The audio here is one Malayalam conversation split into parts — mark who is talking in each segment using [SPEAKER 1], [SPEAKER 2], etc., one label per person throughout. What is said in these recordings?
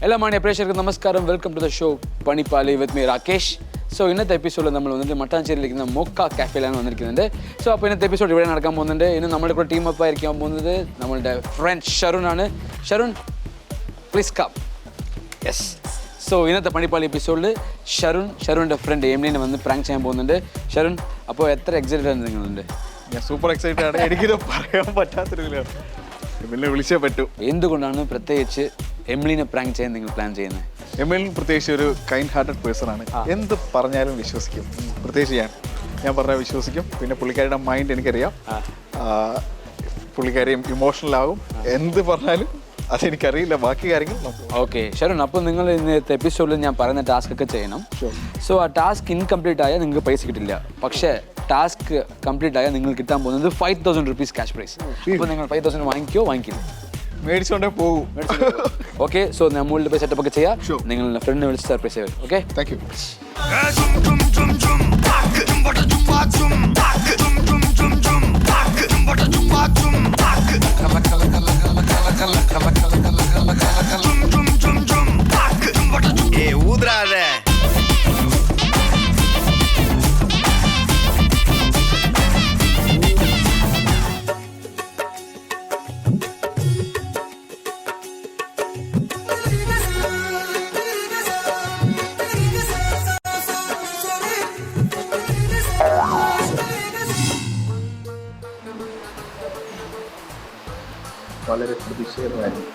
[SPEAKER 1] എല്ലാ മാന്യ പ്രേക്ഷകർക്കും നമസ്കാരം. Welcome to the show Panipali with me Rakesh. So ഇന്നത്തെ എപ്പിസോഡിൽ നമ്മൾ വന്നിട്ട് മട്ടാഞ്ചേരിയിലിരിക്കുന്ന മൊക്ക കാഫേയിലാണ് വന്നിരിക്കുന്നുണ്ട്. സോ അപ്പോൾ ഇന്നത്തെ എപ്പിസോഡ് ഇവിടെ നടക്കാൻ പോകുന്നുണ്ട്. ഇന്ന് നമ്മുടെ കൂടെ ടീം അപ്പ് ആയിരിക്കാൻ പോകുന്നത് നമ്മളുടെ ഫ്രണ്ട് ഷറുനാണ്. Sharun please come. Yes. So ഇന്നത്തെ പണിപ്പാലി എപ്പിസോഡിൽ ഷറുൻ്റെ ഫ്രണ്ട് എംലിനെ വന്ന് പ്രാങ്ക് ചെയ്യാൻ പോകുന്നുണ്ട്. ഷറുൻ, അപ്പോൾ എത്ര എക്സൈറ്റഡ് ആണ് നിങ്ങളുണ്ട്?
[SPEAKER 2] ഞാൻ സൂപ്പർ എക്സൈറ്റഡ് ആണ്. എനിക്കിത് പറയാൻ പറ്റാത്തൊരിതിലാണ്. എമിലിനെ വിളിച്ചേ പറ്റൂ.
[SPEAKER 1] എന്തുകൊണ്ടാണ് പ്രത്യേകിച്ച് എംലിനെ പ്രാങ്ക് ചെയ്യാൻ നിങ്ങൾ പ്ലാൻ ചെയ്യുന്നത്?
[SPEAKER 2] എമിലിൻ പ്രത്യേകിച്ച് ഒരു കൈൻഡ് ഹാർട്ടഡ് പേഴ്സൺ ആണ്. എന്ത് പറഞ്ഞാലും വിശ്വസിക്കും. പ്രത്യേകിച്ച് ഞാൻ പറഞ്ഞാൽ വിശ്വസിക്കും. പിന്നെ പുള്ളിക്കാരിയുടെ മൈൻഡ് എനിക്കറിയാം. പുള്ളിക്കാരിയും ഇമോഷണൽ ആകും. എന്ത് പറഞ്ഞാലും അതെനിക്കറിയില്ല, ബാക്കി കാര്യങ്ങൾ.
[SPEAKER 1] ഓക്കെ ഷറുൻ, അപ്പോൾ നിങ്ങൾ ഇന്നത്തെ എപ്പിസോഡിൽ ഞാൻ പറയുന്ന ടാസ്ക് ഒക്കെ ചെയ്യണം. സോ ആ ടാസ്ക് ഇൻകംപ്ലീറ്റ് ആയാൽ നിങ്ങൾക്ക് പൈസ കിട്ടില്ല. പക്ഷേ ടാസ്ക് കംപ്ലീറ്റ് ആയാൽ നിങ്ങൾ കിട്ടാൻ പോകുന്നത് 5,000 rupees ക്യാഷ് പ്രൈസ്. അപ്പോൾ നിങ്ങൾ 5,000 വാങ്ങിക്കില്ല?
[SPEAKER 2] മേടിച്ചോണ്ടേ പോകും.
[SPEAKER 1] ഓക്കെ, സോ നമ്മളുടെ പോയി സെറ്റപ്പ് ഒക്കെ ചെയ്യാം. നിങ്ങളുടെ ഫ്രണ്ടിനെ വിളിച്ച് സർപ്രൈസ് ചെയ്യാം. Okay,
[SPEAKER 2] thank you.
[SPEAKER 3] ஊதுறாதே
[SPEAKER 2] വളരെ പ്രതിഷേധമായിരുന്നു.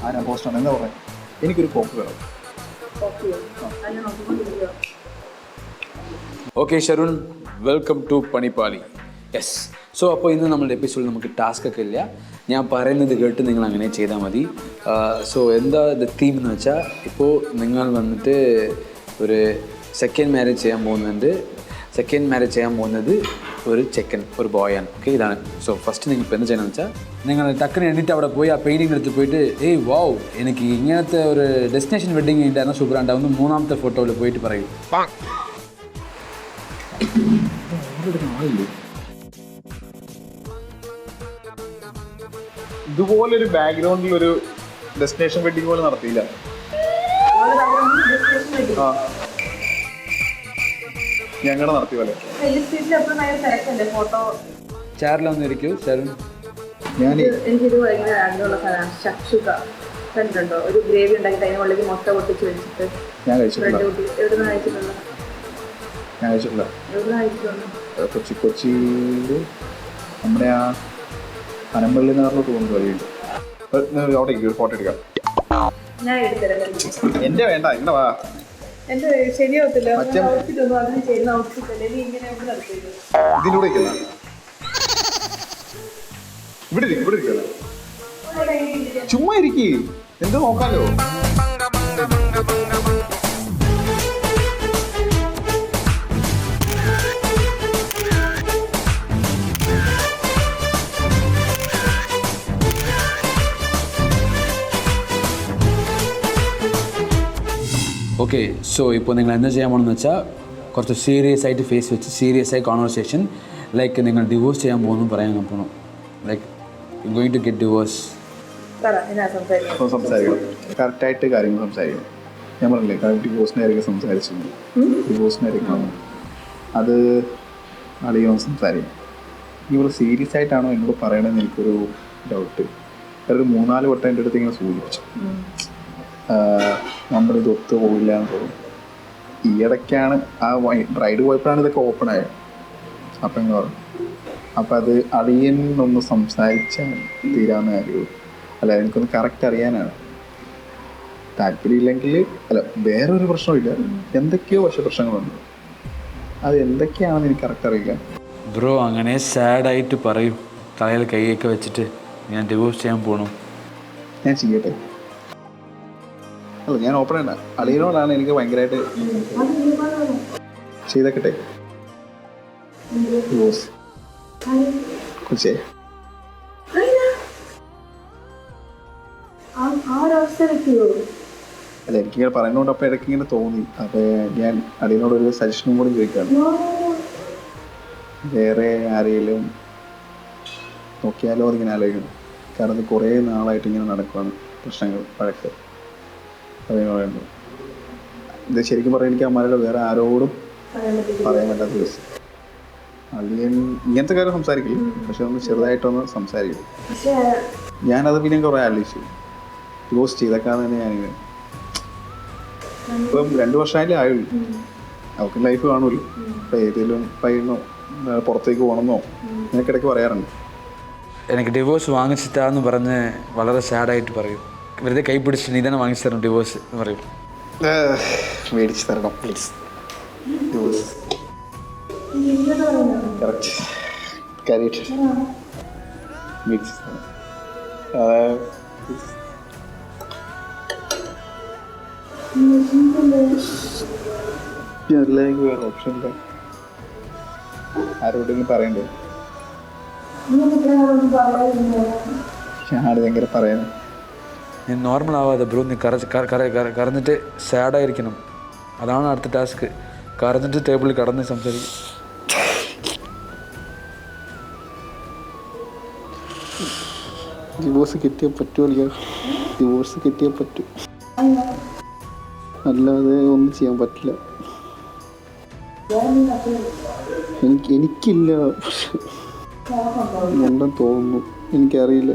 [SPEAKER 2] ആരാ പോസ്റ്റാണ് എന്താ പറയാ? എനിക്കൊരു കോപ്പ് വേണം.
[SPEAKER 1] Okay Sharun, welcome to Panipali. Yes. So അപ്പോൾ ഇന്ന് നമ്മളുടെ എപ്പിസോഡിൽ നമുക്ക് ടാസ്ക് ഒക്കെ ഇല്ല. ഞാൻ പറയുന്നത് കേട്ട് നിങ്ങൾ അങ്ങനെ ചെയ്താൽ മതി. സോ എന്താ തീം എന്ന് വെച്ചാൽ, ഇപ്പോൾ നിങ്ങൾ വന്നിട്ട് ഒരു സെക്കൻഡ് മാരേജ് ചെയ്യാൻ പോകുന്നുണ്ട്. സെക്കൻഡ് മാരേജ് ചെയ്യാൻ പോകുന്നത് ഒരു ചെക്കൻ, ഒരു ബോയാണ്. ഓക്കെ, ഇതാണ്. സോ ഫസ്റ്റ് നിങ്ങൾ ഇപ്പോൾ എന്ത് ചെയ്യണമെന്ന് വെച്ചാൽ, നിങ്ങൾ ടക്കിന് എണ്ണിട്ട് അവിടെ പോയി ആ പെയിൻറ്റിങ് എടുത്ത് പോയിട്ട് വാവ്, എനിക്ക് ഇങ്ങനത്തെ ഒരു ഡെസ്റ്റിനേഷൻ വെഡിങ് ഉണ്ടായിരുന്ന സൂപ്പറാണ്ടാവുന്ന മൂന്നാമത്തെ ഫോട്ടോയിൽ പോയിട്ട് പറയും.
[SPEAKER 2] ഇതുപോലൊരു ബാക്ക്ഗ്രൗണ്ടിൽ ഒരു ഡെസ്റ്റിനേഷൻ വെഡിങ് പോലെ നടത്തിയില്ല. ഞങ്ങളുടെ നടത്തി പോലെ.
[SPEAKER 1] ചാറിലൊന്നിരിക്കൂ ഷറുൻ.
[SPEAKER 4] എനിക്കിത് ഭയങ്കര ആഗ്രഹമുള്ള സാധനമാണ്. ഷക്ഷുക കണ്ടിട്ടുണ്ടോ? ഒരു ഗ്രേവി ഉണ്ടാക്കിയിട്ട് അതിന് ഉള്ളിൽ മുട്ട പൊട്ടിച്ച് വെച്ചിട്ട്.
[SPEAKER 2] ഞാൻ കഴിച്ചിട്ടില്ല.
[SPEAKER 4] എവിടുന്ന് കഴിച്ചിട്ടുണ്ടോ?
[SPEAKER 2] ഞാൻ കഴിച്ചിട്ടില്ല.
[SPEAKER 4] എവിടുന്ന് കഴിച്ചിട്ടുണ്ടോ?
[SPEAKER 2] കൊച്ചിയിൽ നമ്മുടെ ആ പനമ്പള്ളി നാറിലോട്ട് പോകുന്ന വഴിയുണ്ട്. അവിടെ ഒരു ഫോട്ടോ എടുക്കാം.
[SPEAKER 4] ഞാൻ എടുത്തരാം.
[SPEAKER 2] എന്റെ വേണ്ട, ഇങ്ങനെ വാ.
[SPEAKER 4] എന്റെ ശരിയാവത്തില്ല. ഔട്ട്ഫിറ്റ് ഒന്നും അതിന് ചെയ്യുന്ന ഔട്ട്ഫിറ്റ് അല്ലേ. നീ ഇങ്ങനെ എവിടെ നടത്തിയത്?
[SPEAKER 2] ഇതിലൂടെ ഇവിടെ ഇരിക്കുന്ന ചുമ്മാ ഇരിക്കേ, എന്ത് നോക്കാലോ.
[SPEAKER 1] ഓക്കെ, സോ ഇപ്പോൾ നിങ്ങൾ എന്താ ചെയ്യാൻ പോകണമെന്ന് വെച്ചാൽ, കുറച്ച് സീരിയസ് ആയിട്ട് ഫേസ് വെച്ച് സീരിയസ് ആയി കോൺവെർസേഷൻ, ലൈക്ക് നിങ്ങൾ ഡിവോഴ്സ് ചെയ്യാൻ പോകുന്നു പറയാൻ പോകണം. Like you going to get divorce.
[SPEAKER 2] സംസാരിക്കണം, കറക്റ്റായിട്ട് കാര്യങ്ങൾ സംസാരിക്കണം. ഞാൻ പറഞ്ഞില്ലേ, ഡിവോഴ്സിനായിരിക്കും സംസാരിച്ചിരുന്നു. ഡിവോഴ്സിനായിരിക്കും അത് അളിയോന്ന് സംസാരിക്കും. ഇവർ സീരിയസ് ആയിട്ടാണോ എന്നോട് പറയണമെന്ന് എനിക്കൊരു ഡൗട്ട്. ഒരു 3-4 വട്ടം എൻ്റെ അടുത്ത് ഇങ്ങനെ സൂചിപ്പിച്ചു, നമ്മളിത് ഒത്തു പോകില്ല എന്ന് തോന്നുന്നു. ഈ ഇടയ്ക്കാണ് ആ ബ്രൈഡ് പോയപ്പോഴാണ് ഇതൊക്കെ ഓപ്പൺ ആയത്. അപ്പം എന്ന് പറഞ്ഞു, അപ്പം അത് അളിയനൊന്ന് സംസാരിച്ചാൽ തീരാവുന്ന കാര്യമുള്ളൂ. അല്ല, എനിക്കൊന്ന് കറക്റ്റ് അറിയാനാണ്. താല്പര്യമില്ലെങ്കിൽ അല്ല, വേറൊരു പ്രശ്നമില്ല. എന്തൊക്കെയോ പക്ഷേ പ്രശ്നങ്ങളുണ്ട്. അത് എന്തൊക്കെയാണെന്ന് എനിക്ക് കറക്റ്റ് അറിയില്ല.
[SPEAKER 1] ബ്രോ, അങ്ങനെ സാഡായിട്ട് പറയും, തലയിൽ കൈയൊക്കെ വെച്ചിട്ട് ഞാൻ ഡിവോഴ്സ് ചെയ്യാൻ പോകണം.
[SPEAKER 2] ഞാൻ ചെയ്യട്ടെ? അല്ല, ഞാൻ ഓപ്പൺ അല്ല. അളിയനോടാണ് എനിക്ക് ഭയങ്കരമായിട്ട് ചെയ്തേക്കട്ടെ ഡിവോഴ്സ്. കൊച്ചേ, അല്ല, എനിക്കിങ്ങനെ പറയുന്നതുകൊണ്ട് അപ്പം ഇടയ്ക്ക് ഇങ്ങനെ തോന്നി. അപ്പോൾ ഞാൻ അളിയനോടൊരു സജഷനും കൂടി ചോദിക്കുകയാണ്. വേറെ ആരെങ്കിലും നോക്കിയാലോ എന്നിങ്ങനെ ആലോചിക്കണം. കാരണം ഇത് കുറേ നാളായിട്ട് ഇങ്ങനെ നടക്കുകയാണ്. പ്രശ്നങ്ങൾ, വഴക്ക് പറയുന്നുണ്ട്. ഇത് ശരിക്കും പറയാൻ എനിക്ക് അമ്മയുടെ വേറെ ആരോടും പറയാൻ പറ്റാത്ത ദിവസം. അളിയൻ ഇങ്ങനത്തെ കാര്യം സംസാരിക്കില്ല, പക്ഷെ ഒന്ന് ചെറുതായിട്ടൊന്ന് സംസാരിക്കും. ഞാനത് പിന്നെ കുറേ ആലോചിച്ചു, ഡിവോഴ്സ് ചെയ്തേക്കാന്ന് തന്നെ ഞാനിങ്ങനെ. ഇപ്പം 2 വർഷമായാലേ ആയുള്ളൂ, അവർക്ക് ലൈഫ് കാണുമല്ലോ. ഇപ്പം ഏതെങ്കിലും പയ്യനോ പുറത്തേക്ക് പോകണമെന്നോ എനിക്കിടയ്ക്ക് പറയാറുണ്ട്.
[SPEAKER 1] എനിക്ക് ഡിവോഴ്സ് വാങ്ങിച്ചിട്ടാന്ന് പറഞ്ഞ് വളരെ സാഡായിട്ട് പറയും. വെറുതെ കൈ പിടിച്ച് നീ തന്നെ വാങ്ങിച്ചു തരണം ഡിവോഴ്സ് എന്ന് പറയും.
[SPEAKER 2] മേടിച്ച് തരണം പ്ലീസ് ഡിവോഴ്സ്. കറക്റ്റ് കാര്യമായിട്ട് മേടിച്ച് തരണം. എനിക്ക് വേറെ ഓപ്ഷൻ ഇല്ല. ആരോടെങ്കിലും പറയണ്ടേ? ഞാനത് എങ്ങനെ പറയാൻ?
[SPEAKER 1] നീ നോർമൽ ആവാതെ ബ്രോ, നീ കറന്നിട്ട് സാഡായിരിക്കണം. അതാണ് അടുത്ത ടാസ്ക്. കറന്നിട്ട് ടേബിളിൽ കടന്ന് സംസാരിക്കും.
[SPEAKER 2] ഡിവോഴ്സ് കിട്ടിയേ പറ്റുമല്ലോ, ഡിവോഴ്സ് കിട്ടിയേ പറ്റൂ, അല്ലാതെ ഒന്നും ചെയ്യാൻ പറ്റില്ല. എനിക്കില്ല, ഉണ്ടെന്ന് തോന്നുന്നു, എനിക്കറിയില്ല.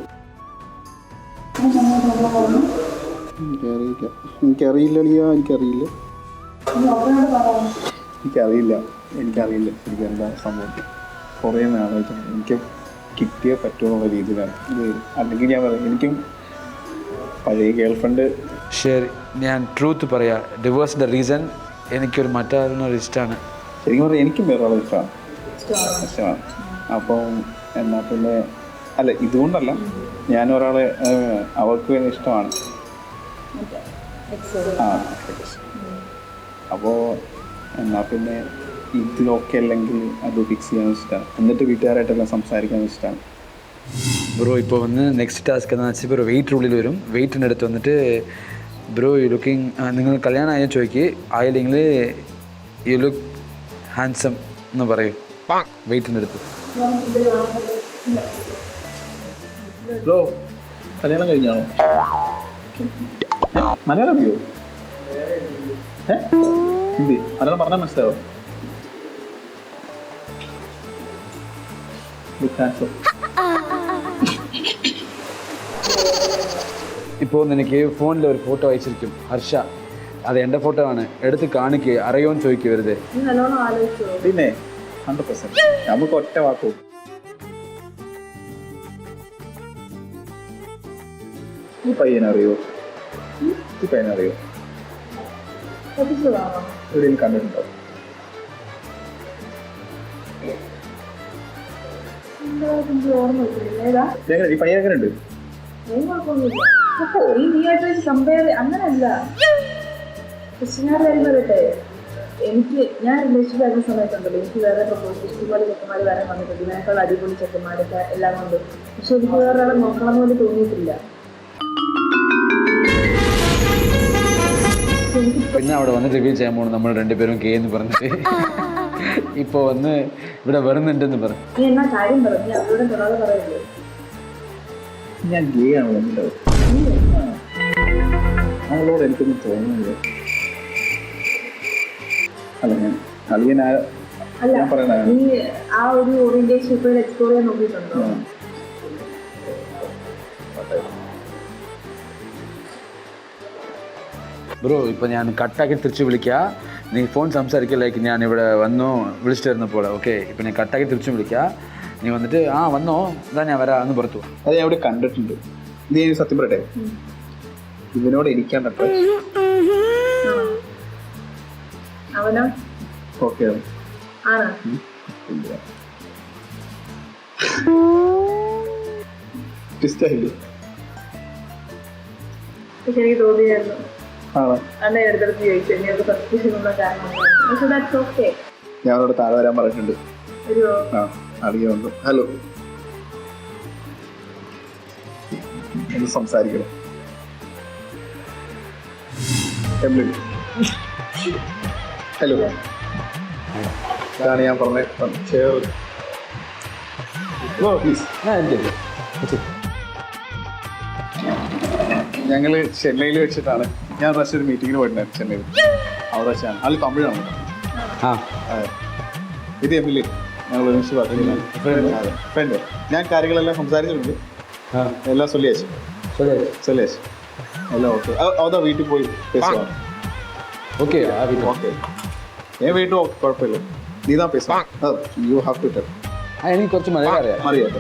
[SPEAKER 2] എനിക്കറിയില്ല ശരിക്കും എന്താ സംഭവം. കുറേ നാളായിട്ട് എനിക്ക് കിട്ടിയേ പറ്റുമെന്നുള്ള രീതിയിലാണ് ഇത്. അല്ലെങ്കിൽ ഞാൻ പറയാം, എനിക്കും പഴയ ഗേൾ ഫ്രണ്ട്.
[SPEAKER 1] ശരി, ഞാൻ ട്രൂത്ത് പറയാം. ഡിവോഴ്സിൻ്റെ റീസൺ എനിക്കൊരു മറ്റൊരു ഇഷ്ടമാണ്.
[SPEAKER 2] ശരിക്കും പറഞ്ഞാൽ എനിക്കും വേറെ ഇഷ്ടമാണ്. അപ്പം എന്നാൽ പിന്നെ അല്ല, ഇതുകൊണ്ടല്ല, ഞാൻ ഒരാളെ അവർക്ക് വേണ്ടി ഇഷ്ടമാണ്. അപ്പോൾ എന്നാൽ പിന്നെ ഇത് ഓക്കെ അല്ലെങ്കിൽ അത് ഫിക്സ് ചെയ്യാൻ ഇഷ്ടമാണ്. എന്നിട്ട് വീട്ടുകാരായിട്ടെല്ലാം സംസാരിക്കാൻ ഇഷ്ടമാണ്.
[SPEAKER 1] ബ്രോ ഇപ്പോൾ വന്ന് നെക്സ്റ്റ് ടാസ്ക് എന്താണെന്ന് വെച്ചാൽ ബ്രോ വെയിറ്റ് ഉള്ളിൽ വരും. വെയിറ്റിൻ്റെ അടുത്ത് വന്നിട്ട് ബ്രോ യു ലുക്കിംഗ്, നിങ്ങൾ കല്യാണം ആയാൽ ചോദിക്കുക, ആയില്ലെങ്കിൽ യു ലുക്ക് ഹാൻസം എന്ന് പറയും വെയിറ്റിൻ്റെ അടുത്ത്.
[SPEAKER 2] ബ്രോ കല്യാണം കഴിഞ്ഞാണോ? മലയാളം അറിയോ? ഹിന്ദി മലയാളം പറഞ്ഞാൽ മനസ്സിലാവോ?
[SPEAKER 1] ഇപ്പോൾ എനിക്ക് ഫോണിൽ ഒരു ഫോട്ടോ അയച്ചിരിക്കും, ഹർഷ, അത് എൻ്റെ ഫോട്ടോ ആണ്, എടുത്ത് കാണിക്കുക, അറിയുമെന്ന് ചോദിക്കുക വെറുതെ.
[SPEAKER 2] പിന്നെ 100% നമുക്ക് ഒറ്റ വാക്കോ. ഈ പയ്യനറിയോ? എവിടെയും കണ്ടിട്ടുണ്ടോ? ഈ പയ്യൻ എങ്ങനെയുണ്ട്?
[SPEAKER 4] അങ്ങനല്ല. എനിക്ക് ഞാൻ റിലേഷൻഷിപ്പ് ആയിരുന്ന സമയത്തുണ്ടല്ലോ, എനിക്ക് വേറെ പ്രപ്പോസ് ഇഷ്ടംപോലെ ചെക്കന്മാർ വരാൻ വന്നിട്ടുണ്ട്, ഇതിനേക്കാൾ അടിപൊളി ചെക്കന്മാരൊക്കെ എല്ലാം കൊണ്ട്. പക്ഷെ എനിക്ക് വേറൊരാളെ നോക്കണം പോലെ തോന്നിയിട്ടില്ല.
[SPEAKER 1] പിന്നെ അവിടെ വന്ന് റിവ്യൂ ചെയ്യാൻ പോകണം നമ്മൾ രണ്ടുപേരും കെ എന്ന് പറഞ്ഞിട്ട്. ഇപ്പോൾ വന്ന് ഇവിടെ വരുന്നുണ്ടെന്ന് പറഞ്ഞു.
[SPEAKER 4] നീ എന്നാ കാര്യം പറഞ്ഞു, നീ അവരോട് തൊടാതെ പറയല്ലേ.
[SPEAKER 2] ഞാൻ ഗേ ആണ് വന്നിട്ട് അവളോട് എനിക്കൊന്നും തോന്നുന്നില്ല. അല്ല ഞാൻ അളിയനാ ഞാൻ പറയണ.
[SPEAKER 4] നീ ആ ഒരു ഓറിയന്റേഷൻ ഇപ്പോൾ എക്സ്പ്ലോർ ചെയ്യാൻ നോക്കിയിട്ടുണ്ടോ?
[SPEAKER 1] ബ്രോ ഇപ്പോൾ ഞാൻ കട്ടാക്കി തിരിച്ച് വിളിക്കാം, നീ ഫോൺ സംസാരിക്കുക. ലൈക്ക് ഞാൻ ഇവിടെ വന്നു വിളിച്ചിട്ട് വരുന്നപ്പോൾ ഓക്കെ. ഇപ്പം ഞാൻ കട്ടാക്കി തിരിച്ച് വിളിക്കാം, നീ വന്നിട്ട് ആ വന്നോ എന്താ ഞാൻ വരാം എന്ന് പുറത്തു.
[SPEAKER 2] അത് ഞാൻ ഇവിടെ കണ്ടിട്ടുണ്ട്. ഇത് ഞാൻ സത്യം പറയട്ടെ, ഇതിനോട് എനിക്കാണ്
[SPEAKER 4] അവനോ
[SPEAKER 2] ഓക്കെ
[SPEAKER 4] ആണോ? ശരി തോന്നിയായിരുന്നു. അന്നെ എടുത്തെടുത്ത് ചോദിച്ചു എനിക്ക് സസ്പെഷൻ ഉള്ള കാരണം. പക്ഷെ ദാറ്റ്സ് ഓക്കെ.
[SPEAKER 2] ഞാൻ അവരോട് താഴെ വരാൻ പറഞ്ഞിട്ടുണ്ട്. അറിയുന്നുണ്ട്. ഹലോ ഒന്ന് സംസാരിക്കണം. ഹലോ ഇതാണ് ഞാൻ പറഞ്ഞത്. Share please. ഞങ്ങൾ ചെന്നൈയിൽ വെച്ചിട്ടാണ്. ഞാൻ പ്രാവശ്യം ഒരു മീറ്റിങ്ങിന് പോയിട്ടുണ്ടായിരുന്നു ചെന്നൈയിൽ. അവിടെ വെച്ചാണ്. ആൾ തമിഴാണ്.
[SPEAKER 1] ആ
[SPEAKER 2] അതെ. ഇത് എം എൽ എ ഞങ്ങൾ ഒരുമിച്ച് പറഞ്ഞു. അതെ ഫ്രണ്ട്. ഞാൻ കാര്യങ്ങളെല്ലാം സംസാരിച്ചിട്ടുണ്ട്.
[SPEAKER 1] ആ
[SPEAKER 2] എല്ലാം സൊല്ലിയാச்சு. സൊല്ലിയാச்சு എല്ലാം ഓക്കെ. അതാ വീട്ടിൽ പോയി പേசுவாங்க.
[SPEAKER 1] ഓക്കെ ആ വീട്ടിൽ
[SPEAKER 2] ഓക്കെ ഞാൻ വീട്ടിൽ കുഴപ്പമില്ല. നീ താ പേസ. You have to tell.
[SPEAKER 1] ആ എനിക്ക് കുറച്ച് മലയാളം അറിയാം.
[SPEAKER 2] അറിയാം.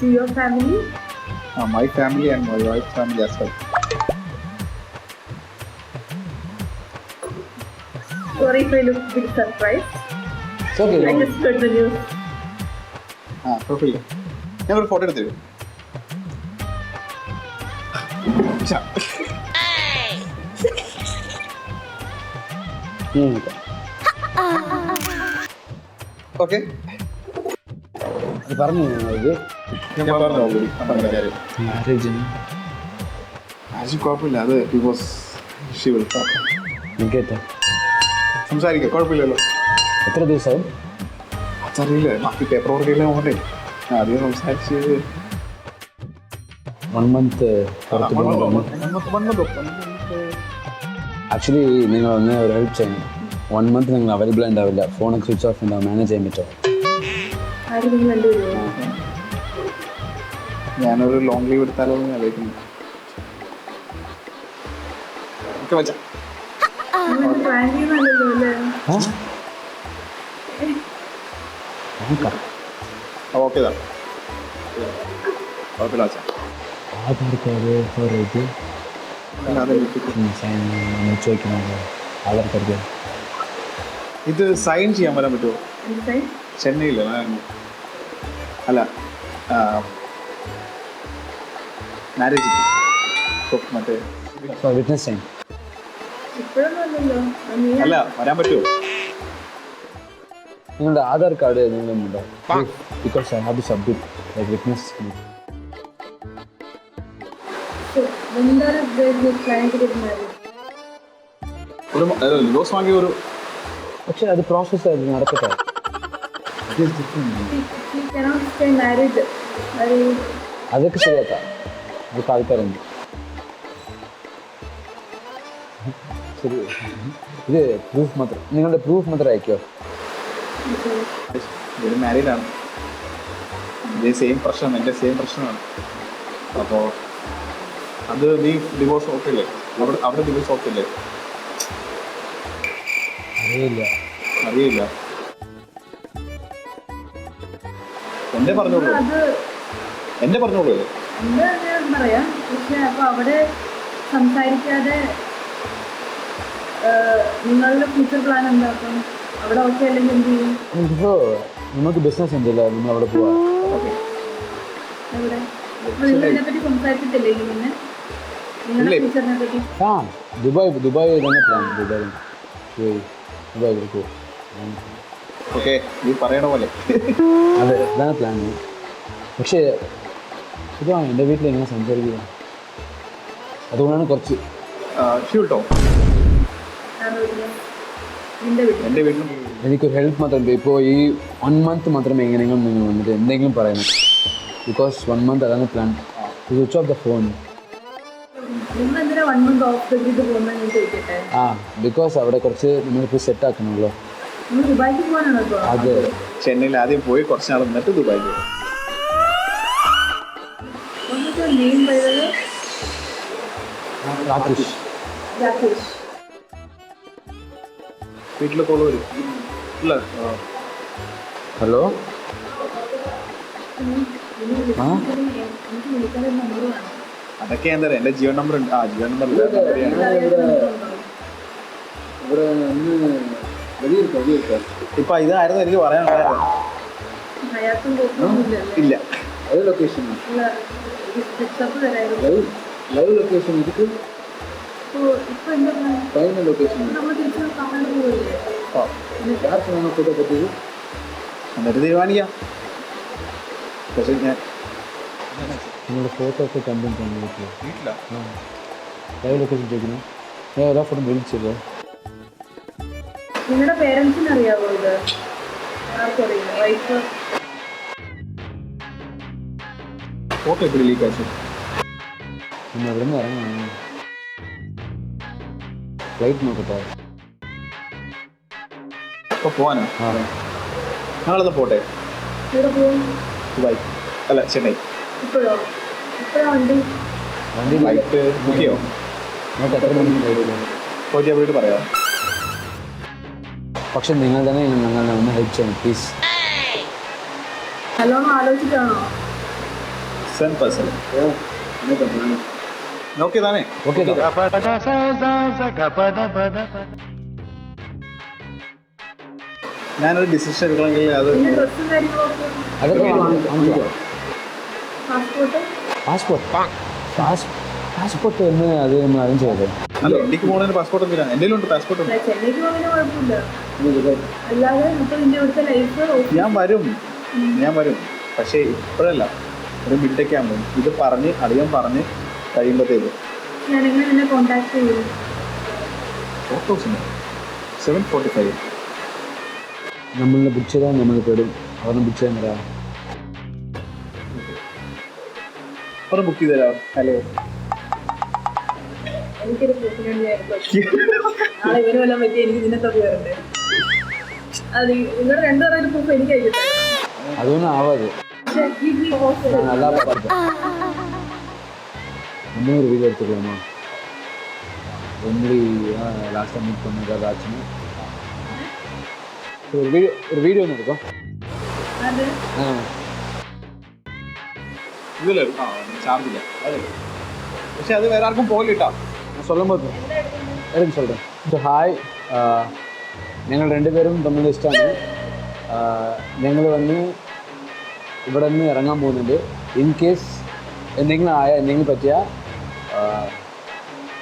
[SPEAKER 4] To your family?
[SPEAKER 2] My family and my wife's family as well.
[SPEAKER 4] Sorry if I look a bit surprised.
[SPEAKER 1] It's okay.
[SPEAKER 4] I just heard the news.
[SPEAKER 2] കുഴപ്പമില്ല. ഞാൻ ഒരു ഫോട്ടോ എടുത്തു തരും. ഓക്കെ
[SPEAKER 1] അത് പറഞ്ഞു ഇത്
[SPEAKER 2] ഞാൻ പറഞ്ഞു ഓൾറെഡി. പറഞ്ഞ കാര്യം
[SPEAKER 1] മാരേജിന്
[SPEAKER 2] ആക്ച്വലി കുഴപ്പമില്ല. അത് ബിക്കോസ് ഷി വിൽ
[SPEAKER 1] കേട്ടോ
[SPEAKER 2] സംസാരിക്കാം. കുഴപ്പമില്ലല്ലോ.
[SPEAKER 1] എത്ര ദിവസവും
[SPEAKER 2] അതറിയില്ല. ബാക്കി പേപ്പർ വർക്കെല്ലാം പോകണ്ടേ. ആദ്യം സംസാരിച്ച്
[SPEAKER 1] 1 month ആക്ച്വലി നിങ്ങൾ ഒന്ന് ഒരു ഹെൽപ്പ് ചെയ്യണം. 1 month നിങ്ങൾ അവൈലബിൾ ഉണ്ടാവില്ല. ഫോണൊക്കെ സ്വിച്ച് ഓഫ് ഉണ്ടാവും. മാനേജ് ചെയ്യാൻ പറ്റുമോ?
[SPEAKER 4] ആരും നിങ്ങൾ രണ്ടുപേരുമോ?
[SPEAKER 2] ഞാനൊരു ലോങ് ലീവ് എടുത്താലോ എന്ന് ആലോചിക്കുന്നു.
[SPEAKER 4] നിങ്ങൾ പ്ലാൻ ചെയ്യുന്നല്ലോ അല്ലേ?
[SPEAKER 2] ഓക്കെ താ കുഴപ്പമില്ല. അച്ഛാ
[SPEAKER 1] ആധാർ കാർഡ് ഫോർ ഇത് സൈൻ ചോദിക്കണമല്ലോ. ആധാർ കാർഡ്
[SPEAKER 2] ഇത് സൈൻ ചെയ്യാൻ വരാൻ പറ്റുമോ?
[SPEAKER 4] മനസ്സിലായി?
[SPEAKER 2] ചെന്നൈയിൽ അല്ല മാരേജ് മറ്റേ
[SPEAKER 1] ഫോർ വിറ്റ്നസ് സൈൻ.
[SPEAKER 4] ഇപ്പോഴൊന്നും അല്ലല്ലോ. നീ
[SPEAKER 2] അല്ല വരാൻ പറ്റുമോ?
[SPEAKER 1] നിങ്ങളുടെ ആധാർ കാർഡ് നിങ്ങളുണ്ടോ? Because I have to submit like witness.
[SPEAKER 4] when are you planning to get married?
[SPEAKER 2] ഒരു ഡിവോഴ്സ് വാങ്ങിയ ഒരു
[SPEAKER 1] പക്ഷേ അത് പ്രോസസ്സ് നടക്കട്ടെ.
[SPEAKER 4] She cannot stay married.
[SPEAKER 1] അതൊക്കെ ശരിയാക്കാം. അതൊക്കെ ആൾക്കാരുണ്ട്. ശരി ഇത് പ്രൂഫ് മാത്രം നിങ്ങളുടെ പ്രൂഫ് മാത്രം അയക്കോ?
[SPEAKER 2] ഒരു മാരീഡാണ്. ഇതേ സെയിം പ്രശ്നം എൻ്റെ സെയിം പ്രശ്നമാണ്. അപ്പോൾ അത് നീ ഡിവോഴ്സ് ഓക്കെ അല്ലേ? അവിടെ ഡിവോഴ്സ് ഓക്കെ അല്ലേ?
[SPEAKER 1] അറിയില്ല.
[SPEAKER 2] എന്നെ പറഞ്ഞോളൂ.
[SPEAKER 4] അത്
[SPEAKER 2] എന്നെ പറഞ്ഞോളൂ.
[SPEAKER 4] എന്താ ഞാൻ പറയാം. പക്ഷെ അപ്പൊ അവിടെ സംസാരിക്കാതെ നിങ്ങളുടെ ഫ്യൂച്ചർ പ്ലാൻ എന്താ? അപ്പം അവിടെ ഓക്കെ അല്ലെങ്കിൽ എന്ത് ചെയ്യും?
[SPEAKER 1] ഇപ്പോൾ നമുക്ക് ബിസിനസ് ഉണ്ടല്ലോ, നമ്മൾ അവിടെ പോവാം.
[SPEAKER 4] എവിടെ? അപ്പൊ നിങ്ങൾ ഇതിനെപ്പറ്റി സംസാരിച്ചിട്ടില്ലേ ഇങ്ങനെ നിങ്ങളുടെ ഫ്യൂച്ചറിനെ പറ്റി?
[SPEAKER 1] ആ ദുബായ് തന്നെ പ്ലാൻ. ദുബായ് പോകും.
[SPEAKER 2] ഓക്കെ നീ പറയണ പോലെ
[SPEAKER 1] അതെ ഇതാണ് പ്ലാൻ. പക്ഷേ ഇതാ എൻ്റെ വീട്ടിൽ എങ്ങനെ സംസാരിക്കുക, അതുകൊണ്ടാണ് കുറച്ച്
[SPEAKER 2] ഷൂട്ടോ എൻ്റെ വീട്ടിലും
[SPEAKER 1] എനിക്കൊരു ഹെൽപ്പ് മാത്രമേ. ഇപ്പോൾ ഈ 1 month മാത്രമേ എങ്ങനെയെങ്കിലും നിങ്ങൾ വന്നിട്ട് എന്തെങ്കിലും പറയണം. ബിക്കോസ് 1 month അതാണ് plan. Switch off the phone.
[SPEAKER 4] നിങ്ങൾ എന്തിനാ 1 month ഓഫ് ചെയ്ത് പോകുന്നത് ഞാൻ ചോദിക്കട്ടെ?
[SPEAKER 1] ആ ബിക്കോസ് അവിടെ കുറച്ച് നമ്മളിപ്പോൾ സെറ്റ് ആക്കണമല്ലോ.
[SPEAKER 4] നിങ്ങൾ ദുബായിക്ക് പോകാനാണോ ഇപ്പോൾ?
[SPEAKER 1] അത്
[SPEAKER 2] ചെന്നൈയിൽ ആദ്യം പോയി കുറച്ച് നാൾ നിന്നിട്ട് ദുബായിൽ പോയി.
[SPEAKER 4] നെയിം പറയുന്നത്
[SPEAKER 1] രാകേഷ്.
[SPEAKER 4] രാകേഷ്.
[SPEAKER 2] വീട്ടിൽ കോള് വരും ഇല്ല?
[SPEAKER 1] ഹലോ ആ
[SPEAKER 4] എനിക്ക് വിളിക്കാനൊരു നമ്പർ വേണം.
[SPEAKER 2] അതൊക്കെ എന്താ പറയുക, എൻ്റെ ജീവൻ നമ്പർ ഉണ്ട്. ജീവൻ നമ്പർ
[SPEAKER 1] ഇവിടെ വലിയ
[SPEAKER 2] ഇപ്പൊ ഇതായിരുന്നു എനിക്ക് പറയാനുണ്ടായിരുന്നു.
[SPEAKER 4] അയാൾക്കും കുഴപ്പമൊന്നുമില്ലല്ലേ?
[SPEAKER 2] ഇല്ല
[SPEAKER 1] ഏത് ലൊക്കേഷൻ?
[SPEAKER 4] സ്റ്റെപ്പ് തരായിരുന്നു.
[SPEAKER 1] ലൈവ് ലൊക്കേഷൻ ഇതിക്ക്
[SPEAKER 4] ഇപ്പൊ എന്താ
[SPEAKER 1] ഫൈനൽ ലൊക്കേഷൻ
[SPEAKER 4] നമ്മൾ തിരിച്ച് കാണാൻ പോവില്ലേ?
[SPEAKER 1] ആർക്കാണ് ഫോട്ടോ പറ്റിയത്?
[SPEAKER 2] എന്നിട്ട് തീരുമാനിക്കാം. പക്ഷെ ഞാൻ
[SPEAKER 1] നിങ്ങളുടെ ഫോട്ടോ ഒക്കെ കണ്ടിട്ടാണ് വീട്ടിൽ.
[SPEAKER 2] വീട്ടില
[SPEAKER 1] ആ ലൈവ് ലൊക്കേഷൻ ചോദിക്കുന്നു. ഞാൻ എല്ലാ ഫോട്ടോ വിളിച്ചല്ലോ.
[SPEAKER 4] നിങ്ങളുടെ പേരൻസിന് അറിയാവോ ഇത്? ആർക്കും അറിയില്ല. വൈഫ്
[SPEAKER 2] ഫോട്ടോ എപ്പോഴും ലീക്ക് ആച്ചു.
[SPEAKER 1] നമ്മൾ എവിടെ നിന്ന് ഇറങ്ങണം? ഫ്ലൈറ്റ് നോക്കട്ടെ.
[SPEAKER 2] അപ്പോൾ പോവാനോ?
[SPEAKER 1] ആ,
[SPEAKER 2] ഞങ്ങളത് പോട്ടെ.
[SPEAKER 4] ഇവിടെ പോകും
[SPEAKER 2] ദുബായ് അല്ല ചെന്നൈ.
[SPEAKER 4] ഇപ്പോഴോ? ഇപ്പോഴാ വണ്ടി?
[SPEAKER 1] വണ്ടി
[SPEAKER 2] ഫ്ലൈറ്റ് ബുക്ക് ചെയ്യോ?
[SPEAKER 1] നമുക്ക് എത്ര മണിക്ക് കഴിയില്ല?
[SPEAKER 2] പോയിട്ട് അവരോട് പറയാം.
[SPEAKER 1] പക്ഷെ നിങ്ങൾ തന്നെ ഞങ്ങളെ ഒന്ന് ഹെൽപ്പ് ചെയ്യണം പ്ലീസ്.
[SPEAKER 4] നല്ലോണം ആലോചിച്ചിട്ടാണോ?
[SPEAKER 2] 100%. നോക്കി താനേ.
[SPEAKER 1] ഓക്കെ
[SPEAKER 2] ഞാനൊരു ഡിസിഷൻ എടുക്കണമെങ്കിൽ അത്
[SPEAKER 4] പിന്നെ ഡ്രസ്സും കാര്യങ്ങളൊക്കെ,
[SPEAKER 1] അതൊക്കെ വാങ്ങിക്കോ.
[SPEAKER 4] പാസ്പോർട്ട്,
[SPEAKER 1] പാസ്പോർട്ട് എന്ന് അത് നമ്മൾ അറേഞ്ച് ചെയ്തത്.
[SPEAKER 2] അല്ല ഇന്ത്യക്ക് പോകുന്നതിന് പാസ്പോർട്ട് എന്തിനാ? എൻ്റെ ഉണ്ട് പാസ്പോർട്ട് ഉണ്ട്.
[SPEAKER 4] ചെന്നൈക്ക് പോകുന്നതിന് കുഴപ്പമില്ല. അല്ലാതെ ഇപ്പൊ നിന്റെ ഇവിടുത്തെ ലൈഫ്
[SPEAKER 2] ഞാൻ വരും പക്ഷേ ഇപ്പോഴല്ല, ഒരു മിഡൊക്കെ ആകുമ്പോൾ ഇത് പറഞ്ഞ് അധികം പറഞ്ഞ് കഴിയുമ്പോഴത്തേക്ക്
[SPEAKER 4] ഞാൻ എങ്ങനെ നിന്നെ കോണ്ടാക്ട് ചെയ്യും?
[SPEAKER 2] 7:45.
[SPEAKER 1] നമ്മളെ ബുക്ക് ചെയ്താൽ നമ്മൾ പെടും. അവരെ ബുക്ക് ചെയ്യാൻ തരാം.
[SPEAKER 2] അവിടെ ബുക്ക് ചെയ്ത് തരാം. ഹലോ
[SPEAKER 4] എനിക്കൊരു പ്രൂഫിന് വേണ്ടി നാളെ ഇവന് വല്ലതും പറ്റി എനിക്ക് നിന്നെ തപ്പി വരണ്ടേ? അത് നിങ്ങളുടെ രണ്ടുപേരുടെ ഒരു പ്രൂഫ് എനിക്ക് അയച്ചിട്ട്
[SPEAKER 1] അതൊന്നും ആവാതെ நல்லா பார்த்து இன்னொரு வீடியோ எடுத்துக்கலாமா? ஒன்லி லாஸ்ட்டாக மீட் பண்ண ஏதாவது ஆச்சுன்னா ஒரு வீடியோ ஒன்று இருக்கும். ஆ
[SPEAKER 2] ഇതിൽ ചാർജില്ല അതെ, പക്ഷെ അത് വേറെ ആർക്കും പോകില്ല കേട്ടോ.
[SPEAKER 1] நான் சொல்லும் போது எனக்கு சொல்கிறேன். ஸோ ஹாய், ഞങ്ങൾ രണ്ടുപേരും തമ്മിൽ ഇഷ്ടമാണ്. ഞങ്ങൾ വന്ന് ഇവിടെ നിന്ന് ഇറങ്ങാൻ പോകുന്നുണ്ട്. ഇൻ കേസ് എന്തെങ്കിലും പറ്റിയാൽ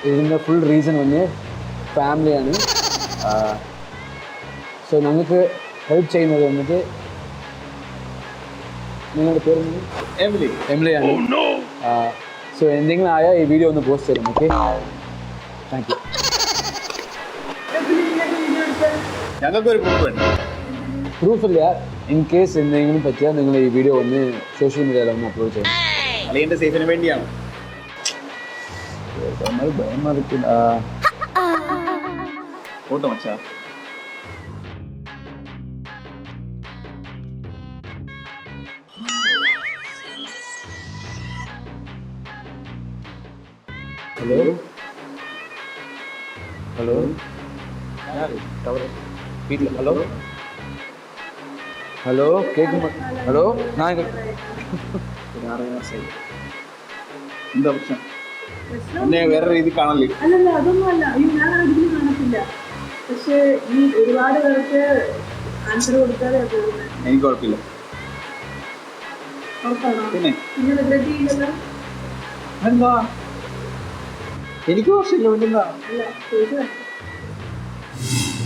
[SPEAKER 1] ഇതിൻ്റെ ഫുൾ റീസൺ വന്ന് ഫാമിലിയാണ്. സോ ഞങ്ങൾക്ക് ഹെൽപ്പ് ചെയ്യുന്നത് വന്നിട്ട് നിങ്ങളുടെ പേര് എമിലിയാണ്. സോ എന്തെങ്കിലും ആയാൽ ഈ വീഡിയോ ഒന്ന് പോസ്റ്റ് ചെയ്യണം. Okay, thank you.
[SPEAKER 2] ഞങ്ങൾക്ക് ഒരു പ്രൂഫ് വേണ്ട.
[SPEAKER 1] പ്രൂഫില്ല. ഇൻ കേസ് എന്തെങ്കിലും പറ്റിയാൽ നിങ്ങൾ ഈ വീഡിയോ ഒന്ന് സോഷ്യൽ മീഡിയയിൽ ഒന്ന് അപ്ലോഡ് ചെയ്യണം.
[SPEAKER 2] അളിയൻ്റെ സേഫിന് വേണ്ടിയാണ്.
[SPEAKER 1] ഭയമാ
[SPEAKER 2] ഫോട്ടോ മച്ചാ.
[SPEAKER 1] ഹലോ ഹലോ വീട്ടിൽ ഹലോ ഹലോ കേൾക്കുമ്പോൾ ഹലോ ഞാൻ
[SPEAKER 2] എന്താ പ്രശ്നം? എന്നെ വേറെ രീതി കാണല്ലേ?
[SPEAKER 4] അല്ലല്ല, അതൊന്നും അല്ല. അയ്യോ, ഞാൻ ഒരിക്കലും കാണത്തില്ല. പക്ഷെ ഈ ഒരുപാട് പേർക്ക് ആൻസർ കൊടുക്കാതെ പോകുന്നത്.
[SPEAKER 2] എനിക്ക് കുഴപ്പമില്ല.
[SPEAKER 4] ഉറപ്പാണോ?
[SPEAKER 2] പിന്നെ
[SPEAKER 4] റിഗ്രറ്റ് ചെയ്യില്ലല്ലോ?
[SPEAKER 2] എന്താ എനിക്ക് പ്രശ്നമില്ല. പിന്നെന്താ?
[SPEAKER 4] അല്ല, ചോദിച്ചതാ.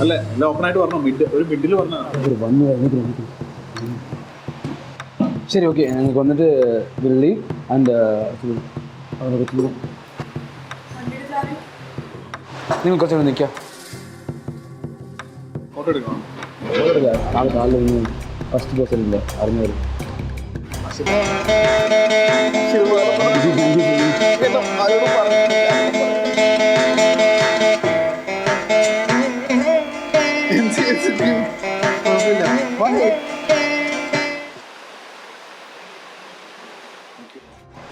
[SPEAKER 2] അല്ല എല്ലാം ഓപ്പണായിട്ട് പറഞ്ഞു. ഒരു മിഡിൽ പറഞ്ഞാ
[SPEAKER 1] വന്നു. ശരി, ഓക്കെ, ഞങ്ങൾക്ക് വന്നിട്ട് വില്ലി ആൻഡ് അവരെ പറ്റി നിങ്ങൾ കുറച്ചുകൂടെ നിൽക്കാം.
[SPEAKER 2] ഫോട്ടോ എടുക്കണം.
[SPEAKER 1] നാളെ കാലിൽ ഫസ്റ്റ് ബസ്സിലില്ല അറിഞ്ഞവർ.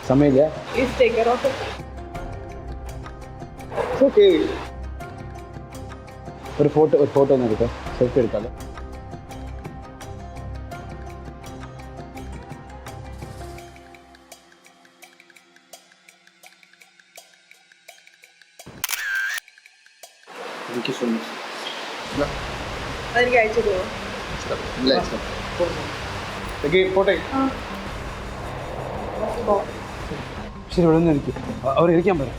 [SPEAKER 1] സമയമില്ല. ഒരു ഫോട്ടോ ഒന്ന് എടുക്കാം. സെൽഫി എടുക്കാമല്ലോ. Thank you so much.
[SPEAKER 4] അതെനിക്ക് അയച്ചു തരുമോ?
[SPEAKER 2] പോട്ടെ.
[SPEAKER 1] ശരി, ഇവിടെ നിന്ന് ഇരിക്കും. അവർ ഇരിക്കാൻ പറയാം.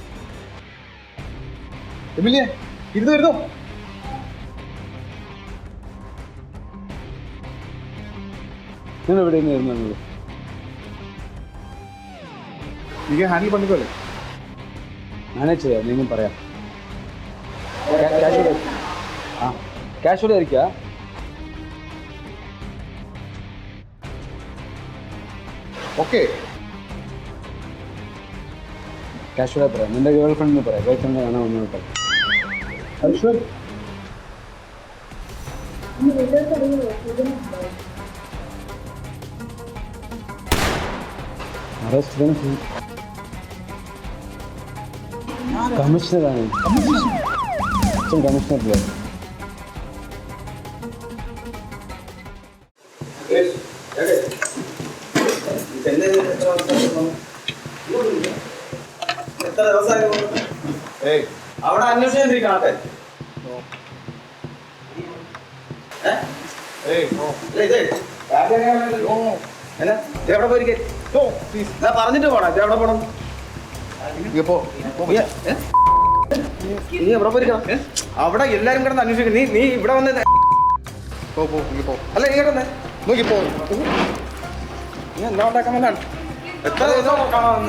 [SPEAKER 2] എമിലിയെ ഇരുന്ന് വരുന്നോ?
[SPEAKER 1] നിങ്ങൾ എവിടെ നിന്ന് ഇരുന്നു?
[SPEAKER 2] എനിക്ക് ഹാൻഡിൽ പണിക്കോല്ലേ?
[SPEAKER 1] മാനേജ് ചെയ്യാം, നിങ്ങൾ പറയാം. ക്യാഷ്വൽ ആയിരിക്കുക.
[SPEAKER 2] ഓക്കെ
[SPEAKER 1] കാഷ്വലായി പറയാം. നിന്റെ ഗേൾ ഫ്രണ്ട് പറയാം, ഗേൾ ഫ്രണ്ട് കാണാൻ വന്നോട്ടെ. കമ്മീഷണറാണ്, കമ്മീഷണർ.
[SPEAKER 3] അവിടെ അന്വേഷിച്ചിരിക്കണം ആൾക്കാർ. എവിടെ പോയിരിക്കേ പറഞ്ഞിട്ട് പോണം. എവിടെ പോണം? നീ എവിടെ പോയിരിക്കണം? അവിടെ എല്ലാരും കിടന്ന് അന്വേഷിക്കണം. നീ ഇവിടെ വന്ന് അല്ല നീ കിടന്നേ നോക്കിപ്പോ. നീ എന്താ ഉണ്ടാക്കാൻ വന്നാണ്? എത്ര ദിവസം കാണാൻ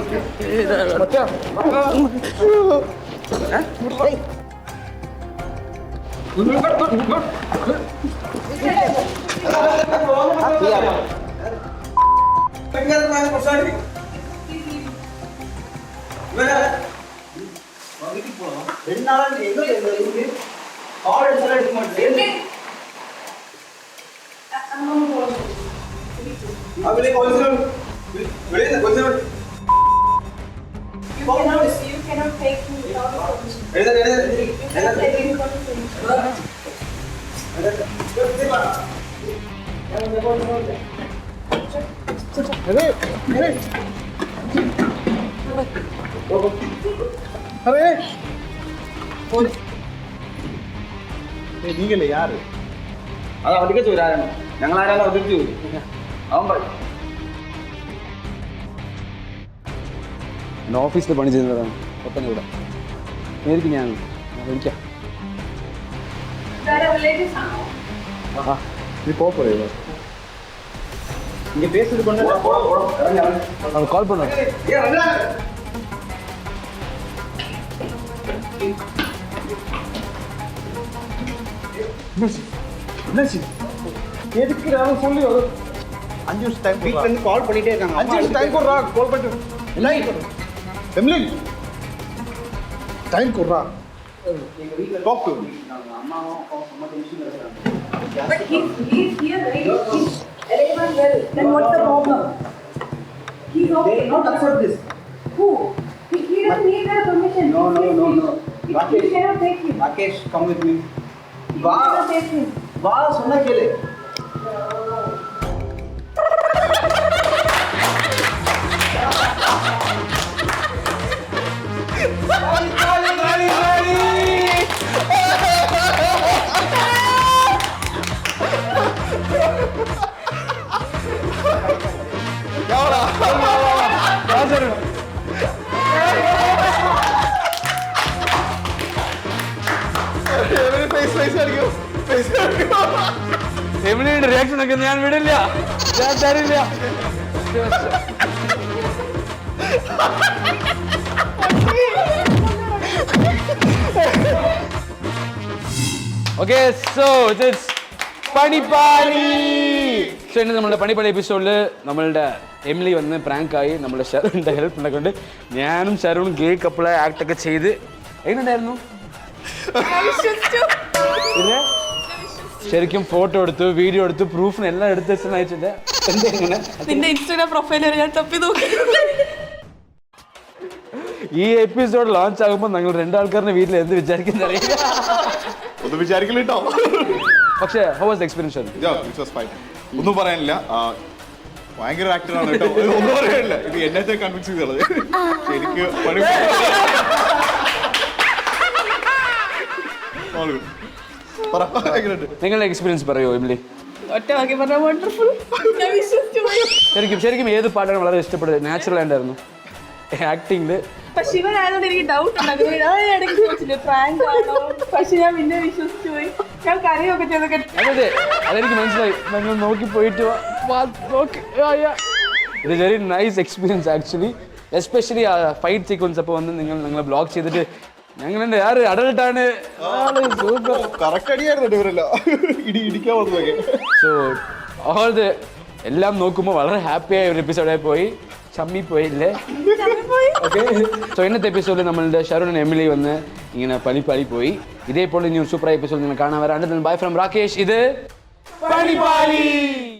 [SPEAKER 4] You cannot take me without
[SPEAKER 2] നീങ്ങല്ലേ യാറ്
[SPEAKER 3] അത് അവധിക്ക് ചോരാണ്. ഞങ്ങൾ ആരാണ് അവതരിച്ചു അവൻ പറയും.
[SPEAKER 1] എൻ്റെ ഓഫീസിൽ പണി ചെയ്യുന്നതാണ് ഒപ്പന ഇവിടെ. നേരിട്ട് ഞാൻ വിളിക്കാം.
[SPEAKER 2] നീ പോയോ
[SPEAKER 3] இங்க பேசுறது கொண்டு
[SPEAKER 1] அவன் கால் பண்ண.
[SPEAKER 2] எதுக்கு நான் சொல்லி 5 நிமிஷம் டைம்
[SPEAKER 3] வீட்ல இருந்து கால் பண்ணிட்டே இருக்காங்க.
[SPEAKER 2] 5 நிமிஷம் டைம் கொடுறா. கால் பண்ணிட்டு இல்லை எம்லி டைம் கொடுறா.
[SPEAKER 3] எங்க வீட்ல
[SPEAKER 2] டாக் டு
[SPEAKER 3] அம்மாவும் அப்பாவும் சும்மா டென்ஷன்ல இருக்காங்க.
[SPEAKER 4] But he's here, right? He's everyone well. Then what's the problem? He's okay.
[SPEAKER 3] They not accept this.
[SPEAKER 4] Who? He doesn't need their permission.
[SPEAKER 3] No.
[SPEAKER 4] You cannot take him.
[SPEAKER 3] Rakesh, come with me.
[SPEAKER 4] You
[SPEAKER 3] வா
[SPEAKER 4] cannot take him.
[SPEAKER 3] வா சொன்னா கேளு.
[SPEAKER 1] എമിലിയുടെ റിയാക്ഷൻ ഒക്കെ ഞാൻ വിടില്ല, ഞാൻ തരില്ല. Okay, so it's Panipali. So ഇന്ന് നമ്മളുടെ പണിപ്പാളി എപ്പിസോഡിൽ നമ്മളുടെ എമിലി വന്ന് പ്രാങ്കായി നമ്മളുടെ ഷെറിൻ്റെ ഹെൽപ്പ് ഉണ്ടാക്കൊണ്ട് ഞാനും ഷെറും ഗേ കപ്പിളായി ആക്ടൊക്കെ ചെയ്ത് എങ്ങനെയുണ്ടായിരുന്നു? ഇല്ല, ശരിക്കും ഫോട്ടോ എടുത്തു, വീഡിയോ എടുത്തു, പ്രൂഫിന് എല്ലാം എടുത്ത് വെച്ചാൽ അയച്ചില്ല. എന്തെങ്ങനെ
[SPEAKER 4] നിന്റെ ഇൻസ്റ്റാഗ്രാം പ്രൊഫൈലിൽ ഞാൻ തപ്പി നോക്കി.
[SPEAKER 1] ഈ എപ്പിസോഡ് ലോഞ്ച് ആകുമ്പോൾ ഞങ്ങൾ രണ്ടാൾക്കാരുടെ വീട്ടിൽ എന്ത് വിചാരിക്കുന്ന അറിയില്ല.
[SPEAKER 2] ഒന്നും വിചാരിക്കില്ലോ.
[SPEAKER 1] പക്ഷേ ഹൗ വാസ് എക്സ്പീരിയൻസ്?
[SPEAKER 2] ഒന്നും പറയാനില്ല, ഭയങ്കര ആക്ടറാണ് കേട്ടോ. ഒന്നും പറയാനില്ല. ഇത് എന്നത്തെ കൺവിൻസ് ചെയ്തത് എനിക്ക് പണി.
[SPEAKER 1] നിങ്ങളുടെ എക്സ്പീരിയൻസ് പറയോ എമിലി?
[SPEAKER 4] ഒറ്റ വാക്കി പറഞ്ഞാൽ വണ്ടർഫുൾ. ഞാൻ വിശ്വസിച്ചു പോയി.
[SPEAKER 1] ശരിക്കും ഏത് പാട്ടാണ് വളരെ ഇഷ്ടപ്പെട്ടത്? നാച്ചുറൽ ആയിട്ടായിരുന്നു ആക്ടിങ്.
[SPEAKER 4] പക്ഷെ ഇവനായതുകൊണ്ട് എനിക്ക് ഡൗട്ട് ഉണ്ടായിരുന്നു. ഞാൻ ഇടയ്ക്ക് ചോദിച്ചില്ലേ പ്രാങ്ക് ആണോ, പക്ഷെ ഞാൻ പിന്നെ വിശ്വസിച്ചു പോയി. ഞാൻ കരയൊക്കെ ചെയ്തൊക്കെ.
[SPEAKER 1] അതെ, അതെനിക്ക് മനസ്സിലായി. ഞങ്ങൾ നോക്കി പോയിട്ട് ഇത് very nice experience actually. Especially ആ ഫൈറ്റ് സീക്വൻസ് അപ്പോൾ വന്ന് ഞങ്ങളെ ബ്ലോഗ് ചെയ്തിട്ട് ഞങ്ങളുടെ ആര് അഡൽട്ടാണ്. സൂപ്പർ
[SPEAKER 2] കറക്റ്റ് അടിയായിരുന്നു ഇവരെല്ലാം ഇടിക്കാൻ വന്നതൊക്കെ.
[SPEAKER 1] സോ ഓൾ ദ എല്ലാം നോക്കുമ്പോൾ വളരെ ഹാപ്പിയായ ഒരു എപ്പിസോഡായി പോയി. ചമ്മി പോയില്ലേ ഓക്കെ സോ ഇന്നത്തെ എപ്പിസോഡിൽ നമ്മളുടെ ഷരുൺ എമിലി വന്ന് ഇങ്ങനെ പണിപ്പാളി പോയി ഇതേപോലെ ഇനി ഒരു സൂപ്പർ എപ്പിസോഡ് നിങ്ങൾ കാണാൻ വരാണ്ട് ബൈ ഫ്രം രാകേഷ് ഇത് പണിപ്പാളി.